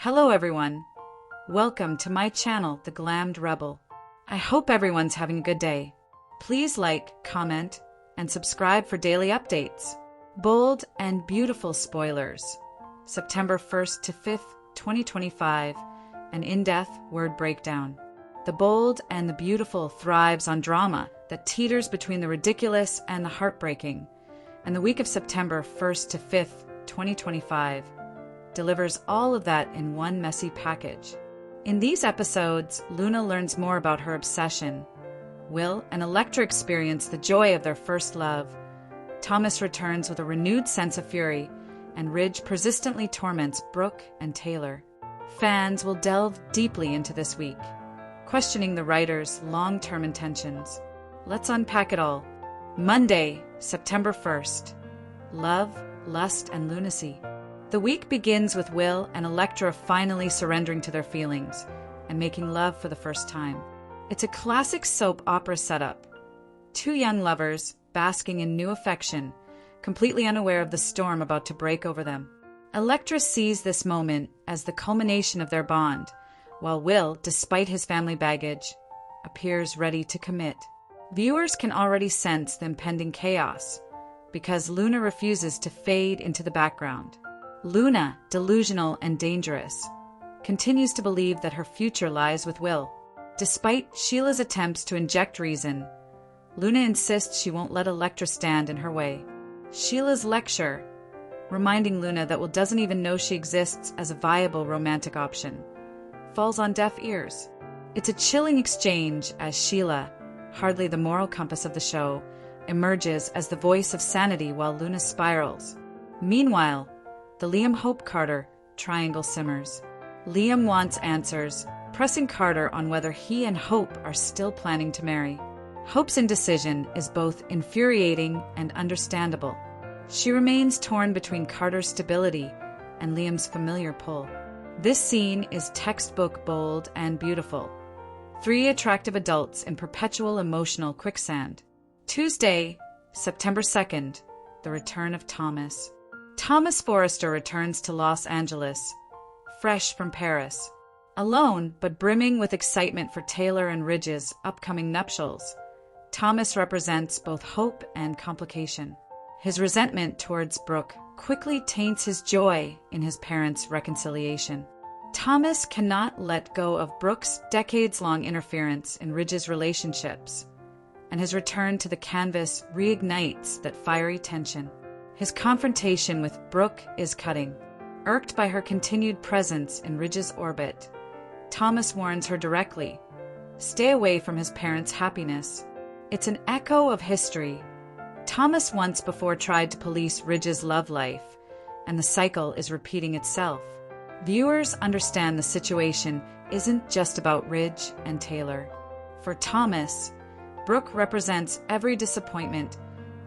Hello everyone. Welcome to my channel, The Glammed Rebel. I hope everyone's having a good day. Please like, comment, and subscribe for daily updates. Bold and beautiful spoilers. September 1st to 5th, 2025. An in-depth word breakdown. The bold and the beautiful thrives on drama that teeters between the ridiculous and the heartbreaking. And the week of September 1st to 5th, 2025, delivers all of that in one messy package. In these episodes, Luna learns more about her obsession. Will and Electra experience the joy of their first love. Thomas returns with a renewed sense of fury, and Ridge persistently torments Brooke and Taylor. Fans will delve deeply into this week, questioning the writer's long-term intentions. Let's unpack it all. Monday, September 1st. Love, lust, and lunacy. The week begins with Will and Electra finally surrendering to their feelings and making love for the first time. It's a classic soap opera setup. Two young lovers basking in new affection, completely unaware of the storm about to break over them. Electra sees this moment as the culmination of their bond, while Will, despite his family baggage, appears ready to commit. Viewers can already sense the impending chaos because Luna refuses to fade into the background. Luna, delusional and dangerous, continues to believe that her future lies with Will. Despite Sheila's attempts to inject reason, Luna insists she won't let Electra stand in her way. Sheila's lecture, reminding Luna that Will doesn't even know she exists as a viable romantic option, falls on deaf ears. It's a chilling exchange as Sheila, hardly the moral compass of the show, emerges as the voice of sanity while Luna spirals. Meanwhile, the Liam Hope Carter triangle simmers. Liam wants answers, pressing Carter on whether he and Hope are still planning to marry. Hope's indecision is both infuriating and understandable. She remains torn between Carter's stability and Liam's familiar pull. This scene is textbook bold and beautiful. Three attractive adults in perpetual emotional quicksand. Tuesday, September 2nd, the return of Thomas. Thomas Forrester returns to Los Angeles, fresh from Paris. Alone, but brimming with excitement for Taylor and Ridge's upcoming nuptials, Thomas represents both hope and complication. His resentment towards Brooke quickly taints his joy in his parents' reconciliation. Thomas cannot let go of Brooke's decades-long interference in Ridge's relationships, and his return to the canvas reignites that fiery tension. His confrontation with Brooke is cutting. Irked by her continued presence in Ridge's orbit, Thomas warns her directly, stay away from his parents' happiness. It's an echo of history. Thomas once before tried to police Ridge's love life, and the cycle is repeating itself. Viewers understand the situation isn't just about Ridge and Taylor. For Thomas, Brooke represents every disappointment,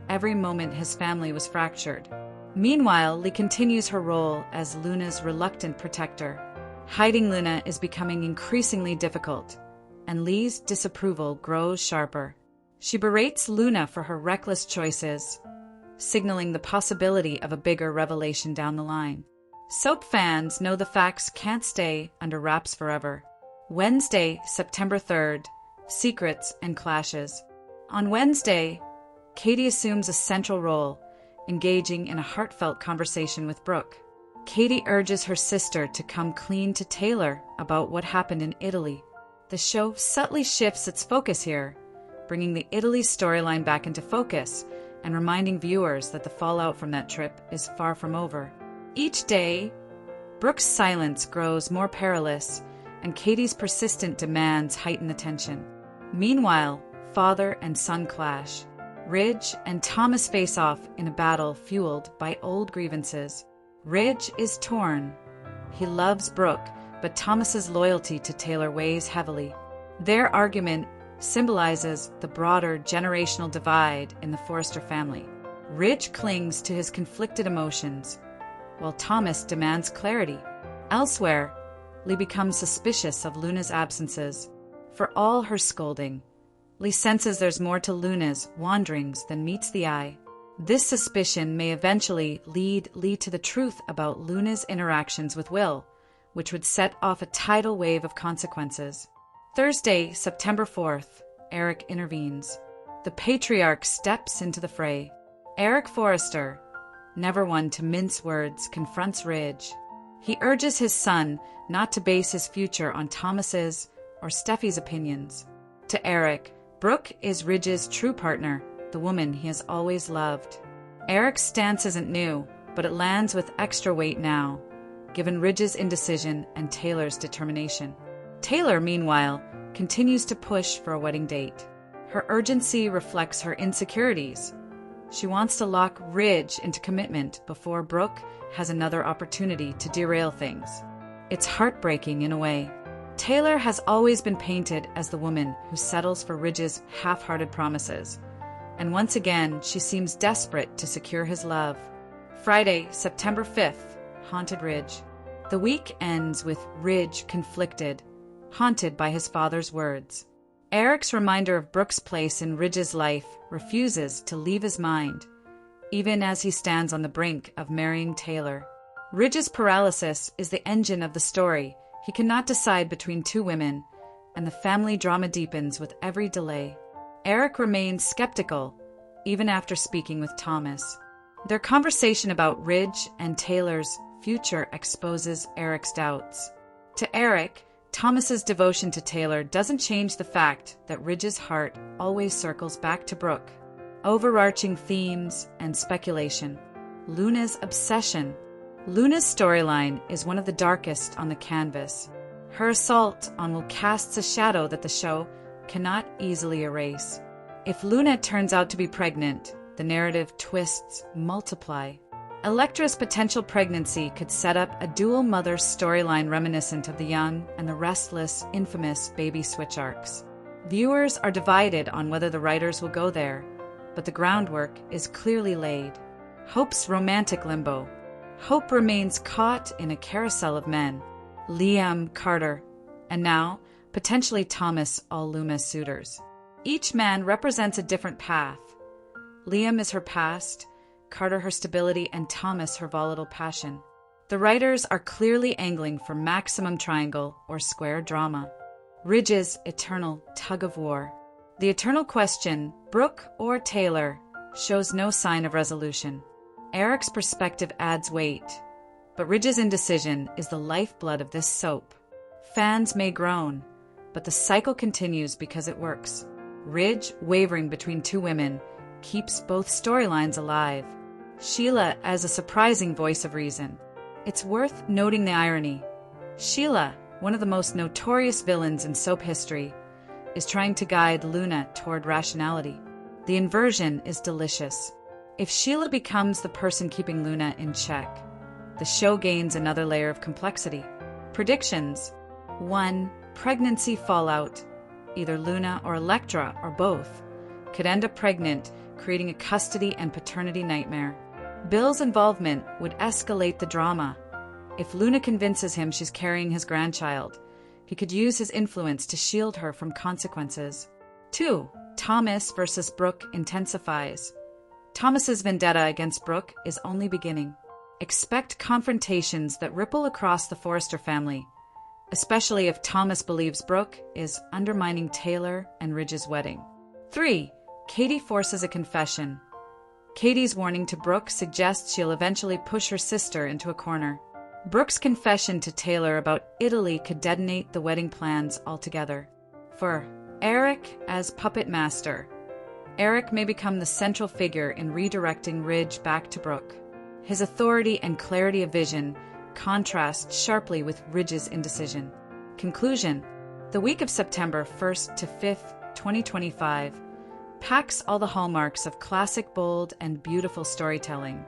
every moment his family was fractured. Meanwhile, Lee continues her role as Luna's reluctant protector. Hiding Luna is becoming increasingly difficult, and Lee's disapproval grows sharper. She berates Luna for her reckless choices, signaling the possibility of a bigger revelation down the line. Soap fans know the facts can't stay under wraps forever. Wednesday, September 3rd, secrets and clashes. On Wednesday, Katie assumes a central role, engaging in a heartfelt conversation with Brooke. Katie urges her sister to come clean to Taylor about what happened in Italy. The show subtly shifts its focus here, bringing the Italy storyline back into focus and reminding viewers that the fallout from that trip is far from over. Each day, Brooke's silence grows more perilous, and Katie's persistent demands heighten the tension. Meanwhile, father and son clash. Ridge and Thomas face off in a battle fueled by old grievances. Ridge is torn. He loves Brooke, but Thomas's loyalty to Taylor weighs heavily. Their argument symbolizes the broader generational divide in the Forrester family. Ridge clings to his conflicted emotions, while Thomas demands clarity. Elsewhere, Lee becomes suspicious of Luna's absences. For all her scolding, Lee senses there's more to Luna's wanderings than meets the eye. This suspicion may eventually lead Lee to the truth about Luna's interactions with Will, which would set off a tidal wave of consequences. Thursday, September 4th, Eric intervenes. The patriarch steps into the fray. Eric Forrester, never one to mince words, confronts Ridge. He urges his son not to base his future on Thomas's or Steffi's opinions. To Eric, Brooke is Ridge's true partner, the woman he has always loved. Eric's stance isn't new, but it lands with extra weight now, given Ridge's indecision and Taylor's determination. Taylor, meanwhile, continues to push for a wedding date. Her urgency reflects her insecurities. She wants to lock Ridge into commitment before Brooke has another opportunity to derail things. It's heartbreaking in a way. Taylor has always been painted as the woman who settles for Ridge's half-hearted promises, and once again she seems desperate to secure his love. Friday, September 5th, Haunted Ridge. The week ends with Ridge conflicted, haunted by his father's words. Eric's reminder of Brooke's place in Ridge's life refuses to leave his mind, even as he stands on the brink of marrying Taylor. Ridge's paralysis is the engine of the story. He cannot decide between two women, and the family drama deepens with every delay. Eric remains skeptical, even after speaking with Thomas. Their conversation about Ridge and Taylor's future exposes Eric's doubts. To Eric, Thomas's devotion to Taylor doesn't change the fact that Ridge's heart always circles back to Brooke. Overarching themes and speculation. Luna's obsession. Luna's storyline is one of the darkest on the canvas. Her assault on Will casts a shadow that the show cannot easily erase. If Luna turns out to be pregnant, the narrative twists multiply. Electra's potential pregnancy could set up a dual mother storyline reminiscent of the young and the restless, infamous baby switch arcs. Viewers are divided on whether the writers will go there, but the groundwork is clearly laid. Hope's romantic limbo. Hope remains caught in a carousel of men. Liam, Carter, and now, potentially Thomas, all Luna's suitors. Each man represents a different path. Liam is her past, Carter her stability, and Thomas her volatile passion. The writers are clearly angling for maximum triangle or square drama. Ridge's eternal tug-of-war. The eternal question, Brooke or Taylor, shows no sign of resolution. Eric's perspective adds weight, but Ridge's indecision is the lifeblood of this soap. Fans may groan, but the cycle continues because it works. Ridge, wavering between two women, keeps both storylines alive. Sheila as a surprising voice of reason. It's worth noting the irony. Sheila, one of the most notorious villains in soap history, is trying to guide Luna toward rationality. The inversion is delicious. If Sheila becomes the person keeping Luna in check, the show gains another layer of complexity. Predictions. 1. Pregnancy fallout. Either Luna or Electra, or both, could end up pregnant, creating a custody and paternity nightmare. Bill's involvement would escalate the drama. If Luna convinces him she's carrying his grandchild, he could use his influence to shield her from consequences. 2. Thomas versus Brooke intensifies. Thomas's vendetta against Brooke is only beginning. Expect confrontations that ripple across the Forrester family, especially if Thomas believes Brooke is undermining Taylor and Ridge's wedding. 3. Katie forces a confession. Katie's warning to Brooke suggests she'll eventually push her sister into a corner. Brooke's confession to Taylor about Italy could detonate the wedding plans altogether. For Eric as puppet master, Eric may become the central figure in redirecting Ridge back to Brooke. His authority and clarity of vision contrast sharply with Ridge's indecision. Conclusion. The week of September 1st to 5th, 2025, packs all the hallmarks of classic, bold, and beautiful storytelling.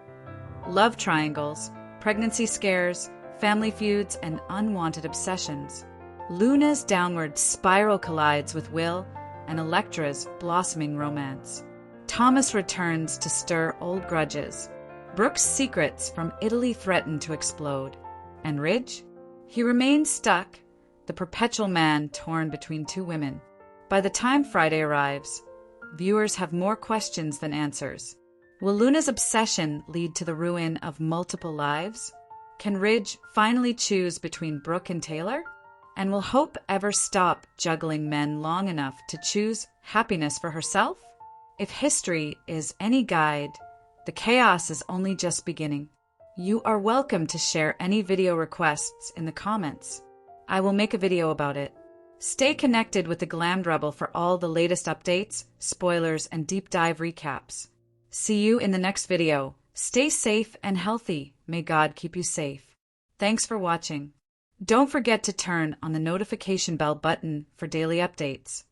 Love triangles, pregnancy scares, family feuds, and unwanted obsessions. Luna's downward spiral collides with Will and Electra's blossoming romance. Thomas returns to stir old grudges. Brooke's secrets from Italy threaten to explode. And Ridge? He remains stuck, the perpetual man torn between two women. By the time Friday arrives, viewers have more questions than answers. Will Luna's obsession lead to the ruin of multiple lives? Can Ridge finally choose between Brooke and Taylor? And will Hope ever stop juggling men long enough to choose happiness for herself? If history is any guide, the chaos is only just beginning. You are welcome to share any video requests in the comments. I will make a video about it. Stay connected with the Glammed Rebel for all the latest updates, spoilers, and deep dive recaps. See you in the next video. Stay safe and healthy. May God keep you safe. Thanks for watching. Don't forget to turn on the notification bell button for daily updates.